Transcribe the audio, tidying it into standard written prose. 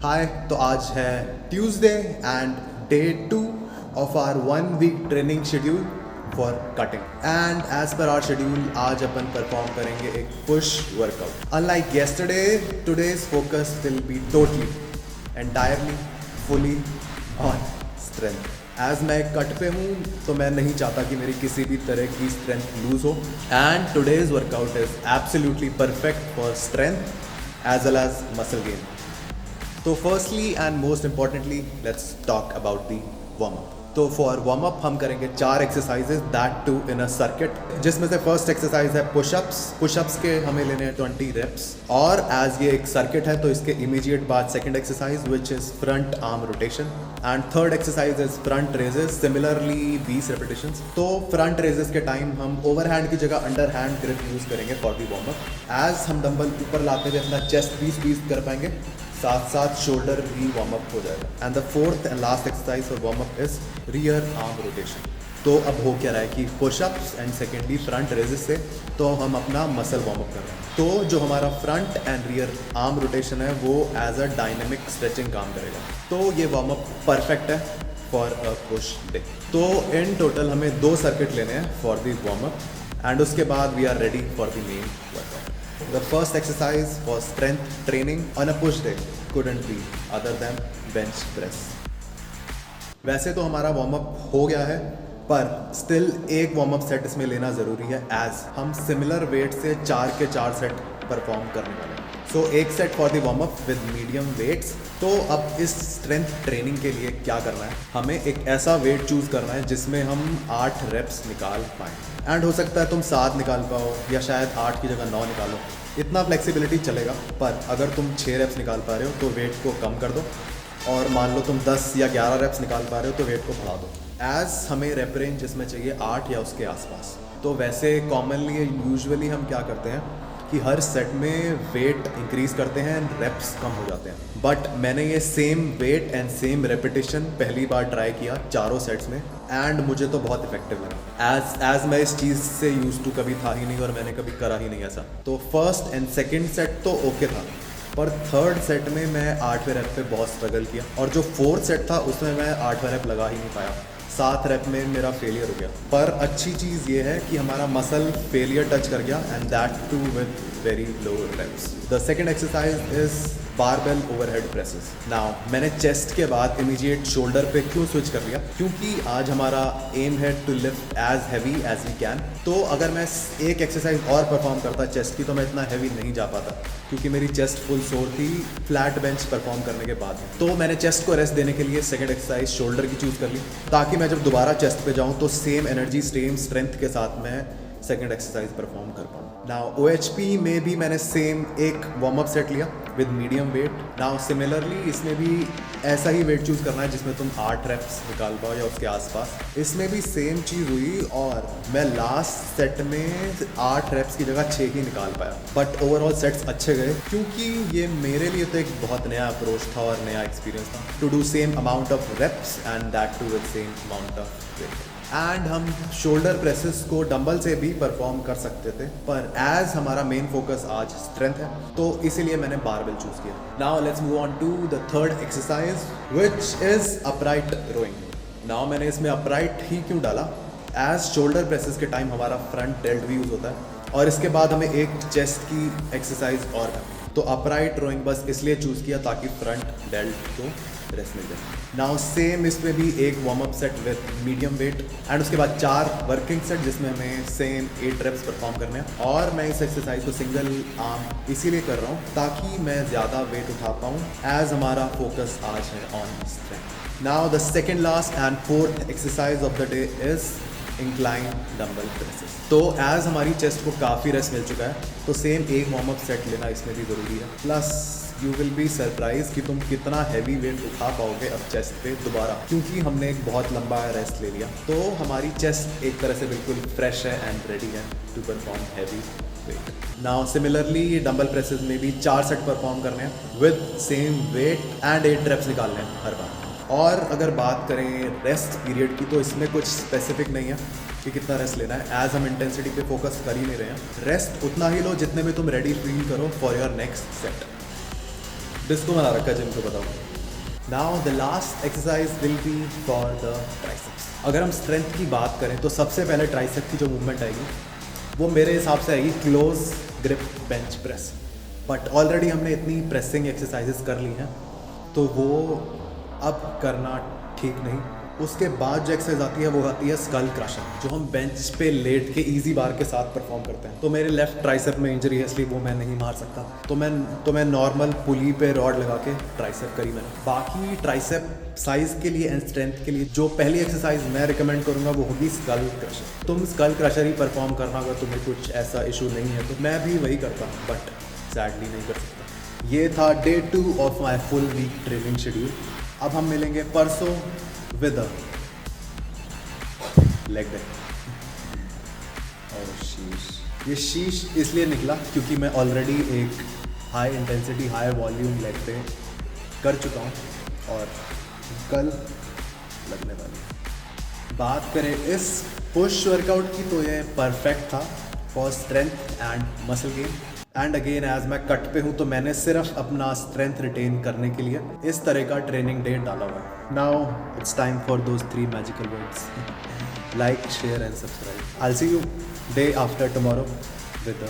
हाय, तो आज है Tuesday and day 2 of our 1 week training schedule for cutting and as per our schedule आज अपन परफॉर्म करेंगे एक push workout. Unlike yesterday, today's focus will be totally entirely fully on strength. As मैं cut पे हूँ तो मैं नहीं चाहता कि मेरी किसी भी तरह की स्ट्रेंथ लूज हो and today's workout is absolutely perfect for strength as well as muscle gain. तो firstly and most importantly let's talk about the warm up. तो फॉर वार्म अप हम करेंगे 4 exercises, that too in a circuit, जिसमें से first exercise है pushups. Pushups के हमें लेने हैं 20 रेप्स और एज ये एक सर्किट है तो इसके इमीडिएट बाद second exercise which is front arm rotation and third exercise is front raises, similarly 20 repetitions. तो फ्रंट रेजेस के टाइम हम ओवर हैंड की जगह अंडर हैंड ग्रिप यूज करेंगे for the warm up. As हम डंबल ऊपर लाते हुए अपना चेस्ट 20-20 कर पाएंगे, साथ साथ शोल्डर भी वार्म अप हो जाएगा। And the fourth and last exercise for warm up is rear arm rotation. तो अब हो क्या रहा है कि pushups and secondly front raises से तो हम अपना मसल वार्म अप कर रहे हैं। तो जो हमारा front end rear arm rotation है वो एज अ डायनेमिक स्ट्रेचिंग काम करेगा। तो ये वार्म अप परफेक्ट है फॉर अ पुश डे। तो इन टोटल हमें 2 सर्किट लेने हैं for the warm up and उसके बाद we are ready for the main workout. The first exercise for strength training on a push day couldn't be other than bench press. वैसे तो हमारा warm up हो गया है पर स्टिल एक वार्म अप सेट इसमें लेना ज़रूरी है एज हम सिमिलर वेट से 4 के 4 सेट परफॉर्म करने वाले हैं। सो एक set for the warm up with medium weights. तो अब इस स्ट्रेंथ ट्रेनिंग के लिए क्या करना है, हमें एक ऐसा वेट चूज़ करना है जिसमें हम 8 रेप्स निकाल पाएँ एंड हो सकता है तुम 7 निकाल पाओ या शायद 8 की जगह 9 निकालो, इतना फ्लेक्सिबिलिटी चलेगा। पर अगर तुम 6 रेप्स निकाल पा रहे हो तो वेट को कम कर दो और मान लो तुम 10 या 11 रेप्स निकाल पा रहे हो तो वेट को बढ़ा दो। एज हमें रेप रेंज जिसमें चाहिए 8 या उसके आसपास। तो वैसे कॉमनली यूजुअली हम क्या करते हैं कि हर सेट में वेट इंक्रीज करते हैं एंड रेप्स कम हो जाते हैं। बट मैंने ये same weight and same repetition पहली बार ट्राई किया 4 सेट्स में एंड मुझे तो बहुत इफेक्टिव लगा। एज मैं इस चीज़ से यूज टू कभी था ही नहीं और मैंने कभी करा ही नहीं ऐसा। तो फर्स्ट एंड सेकेंड सेट तो ओके था पर थर्ड सेट में मैं 8वें रेप पे बहुत स्ट्रगल किया और जो फोर्थ सेट था उसमें मैं 8वां रेप लगा ही नहीं पाया। 7 रेप में मेरा फेलियर हो गया। पर अच्छी चीज़ ये है कि हमारा मसल फेलियर टच कर गया and that too with very low reps. The second exercise is barbell overhead presses. Now मैंने चेस्ट के बाद इमीडिएट शोल्डर पे क्यों स्विच कर लिया, क्योंकि आज हमारा एम है to lift as heavy as we can. तो अगर मैं एक एक्सरसाइज और परफॉर्म करता चेस्ट की तो मैं इतना हैवी नहीं जा पाता क्योंकि मेरी चेस्ट फुल सोर थी फ्लैट बेंच परफॉर्म करने के बाद। तो मैंने चेस्ट को रेस्ट देने के लिए सेकंड एक्सरसाइज शोल्डर की चूज़ कर ली ताकि मैं जब दोबारा चेस्ट पे जाऊँ तो सेम एनर्जी सेम स्ट्रेंथ के साथ मैं सेकंड एक्सरसाइज परफॉर्म कर पाऊँ। नाउ OHP में भी मैंने सेम एक वार्म अप सेट लिया with medium wait. Now similarly इसमें भी ऐसा ही वेट चूज़ करना है जिसमें तुम 8 रेप्स निकाल पाओ या उसके आसपास। इसमें भी सेम चीज़ हुई और मैं लास्ट सेट में 8 रेप्स की जगह 6 ही निकाल पाया। बट ओवरऑल सेट्स अच्छे गए क्योंकि ये मेरे लिए तो एक बहुत नया अप्रोच था और नया एक्सपीरियंस था to do same amount of reps and that too with same amount of weight. And हम शोल्डर प्रेसेस को डंबल से भी परफॉर्म कर सकते थे पर एज हमारा मेन फोकस आज स्ट्रेंथ है तो इसीलिए मैंने बारबेल चूज किया। Now let's move on to the third exercise which is upright rowing. Now मैंने इसमें अपराइट ही क्यों डाला, एज शोल्डर प्रेसेस के टाइम हमारा फ्रंट डेल्ट भी यूज होता है और इसके बाद हमें एक चेस्ट की एक्सरसाइज और करनी है। तो अपराइट रोइंग बस इसलिए चूज किया ताकि फ्रंट डेल्ट को रेस्ट मिल जाए। नाउ सेम इसमें भी एक warm up set with medium wait and उसके बाद 4 वर्किंग सेट जिसमें हमें सेम 8 रेप्स परफॉर्म करने हैं। और मैं इस एक्सरसाइज को सिंगल आर्म इसीलिए कर रहा हूँ ताकि मैं ज़्यादा वेट उठा पाऊँ एज हमारा फोकस आज है on strength. Now the second last and fourth exercise of the day is incline dumbbell presses. तो एज हमारी चेस्ट को काफ़ी रेस्ट मिल चुका है तो सेम एक वार्म अप सेट लेना इसमें भी ज़रूरी है। Plus you will be surprise कि तुम कितना हैवी वेट उठा पाओगे अब चेस्ट पे दोबारा, क्योंकि हमने एक बहुत लंबा रेस्ट ले लिया। तो हमारी चेस्ट एक तरह से बिल्कुल फ्रेश है एंड रेडी है to perform heavy weight. Now similarly dumbbell presses में भी 4 सेट परफॉर्म करने हैं with same weight and 8 reps निकालने हैं हर बार। और अगर बात करें रेस्ट पीरियड की तो इसमें कुछ स्पेसिफिक नहीं है कि कितना रेस्ट लेना है, एज हम इंटेंसिटी पे फोकस कर ही नहीं रहे हैं। रेस्ट उतना ही लो जितने में तुम रेडी फील करो for your next set. Disco बना रखा है जिम को, बताओ। Now the last exercise will be for the triceps. अगर हम स्ट्रेंथ की बात करें तो सबसे पहले ट्राइसेप की जो मूवमेंट आएगी वो मेरे हिसाब से आएगी close grip bench press. But already हमने इतनी प्रेसिंग एक्सरसाइजेस कर ली हैं तो वो अब करना ठीक नहीं। उसके बाद जो एक्सरसाइज आती है वो आती है स्कल क्रशर, जो हम बेंच पे लेट के इजी बार के साथ परफॉर्म करते हैं। तो मेरे लेफ्ट ट्राइसेप में इंजरी है इसलिए वो मैं नहीं मार सकता, तो मैं नॉर्मल पुली पे रॉड लगा के ट्राइसेप करी मैंने। बाकी ट्राइसेप साइज के लिए एंड स्ट्रेंथ के लिए जो पहली एक्सरसाइज मैं रिकमेंड करूँगा वो होगी स्कल क्रशर। तुम स्कल क्रशर ही परफॉर्म करना, अगर तुम्हें कुछ ऐसा इशू नहीं है तो। मैं भी वही करता हूँ बट सैडली नहीं कर सकता। ये था day 2 of my full week training schedule. अब हम मिलेंगे परसों विद लेग डे। और शीश, ये शीश इसलिए निकला क्योंकि मैं ऑलरेडी एक high intensity high volume leg day कर चुका हूँ और कल लगने वाली। बात करें इस पुश वर्कआउट की तो ये परफेक्ट था for strength and muscle gain. And again as मैं कट पे हूँ तो मैंने सिर्फ अपना स्ट्रेंथ रिटेन करने के लिए इस तरह का ट्रेनिंग डे डाला हुआ है। Now it's time for those 3 magical words, like share and subscribe. I will see you day after tomorrow with